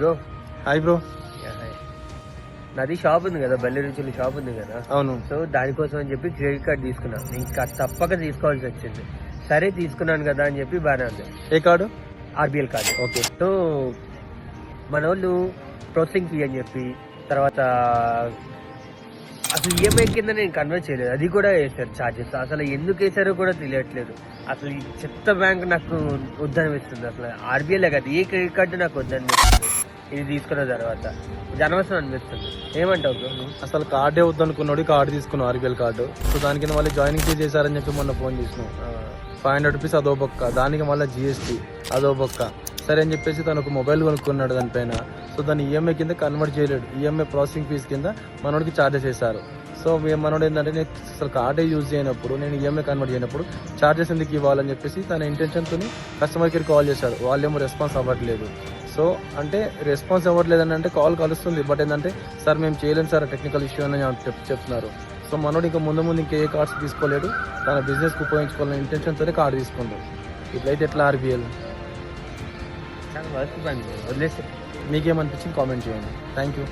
Bro. Hi bro. నాది shop ఉంది కదా, బల్లి రుచులు షాప్ ఉంది కదా. అవును. సో దానికోసం అని చెప్పి క్రెడిట్ కార్డ్ తీసుకున్నా. ఇంకా తప్పక తీసుకోవాల్సి వచ్చింది. సరే తీసుకున్నాను కదా అని చెప్పి బాగానే ఉంది. ఏ card? RBL card. Okay. So మన వాళ్ళు ప్రాసెసింగ్ ఫీ అని చెప్పి తర్వాత అసలు ఈఎంఐ కింద నేను కన్వర్ట్ చేయలేదు, అది కూడా వేసారు ఛార్జెస్. అసలు ఎందుకు వేసారో కూడా తెలియట్లేదు. అసలు ఈ చెత్త బ్యాంక్ నాకు వద్దనిపిస్తుంది. అసలు ఆర్బీఐలే కాదు, ఏ క్రెడిట్ కార్డు నాకు వద్దనిపిస్తుంది ఇది తీసుకున్న తర్వాత. అనవసరం అనిపిస్తుంది. ఏమంటావు బ్రో? అసలు కార్డే వద్దనుకున్నాడు, కార్డు తీసుకున్నావు ఆర్బీఎల్ కార్డు. సో దానికి మళ్ళీ జాయినింగ్ ఫీ చేశారని చెప్పి మొన్న ఫోన్ చేసినావు. 500 రూపీస్ అదో బొక్క, దానికి మళ్ళీ జిఎస్టీ అదో బొక్క. సరే అని చెప్పేసి తను ఒక మొబైల్ కొనుక్కున్నాడు దానిపైన. సో దాన్ని ఈఎంఐ కింద కన్వర్ట్ చేయలేడు, ఈఎంఐ ప్రాసెసింగ్ ఫీజు కింద మనోడికి ఛార్జెస్ వేశారు. సో మనోడు ఏంటంటే నేను అసలు కార్డే యూజ్ చేయనప్పుడు, నేను ఈఎంఐ కన్వర్ట్ చేయనప్పుడు ఛార్జెస్ ఎందుకు ఇవ్వాలని చెప్పేసి తన ఇంటెన్షన్తో కస్టమర్ కేర్ కాల్ చేశాడు. వాళ్ళేమో రెస్పాన్స్ అవ్వట్లేదు. సో అంటే రెస్పాన్స్ అవ్వట్లేదని అంటే కాల్ కలుస్తుంది, బట్ ఏంటంటే సార్ మేము చేయలేము సార్, టెక్నికల్ ఇష్యూ అని చెప్తున్నారు. సో మనోడు ఇంకా ముందు ఇంకా ఏ కార్డ్స్ తీసుకోలేడు, తన బిజినెస్కి ఉపయోగించుకోవాలనే ఇంటెన్షన్తోనే కార్డు తీసుకుంటాడు. ఇట్లయితే ఎట్లా ఆర్బీఎల్? చాలా వర్క్ పని వదిలేసి. మీకేమనిపించింది కామెంట్ చేయండి. Thank you.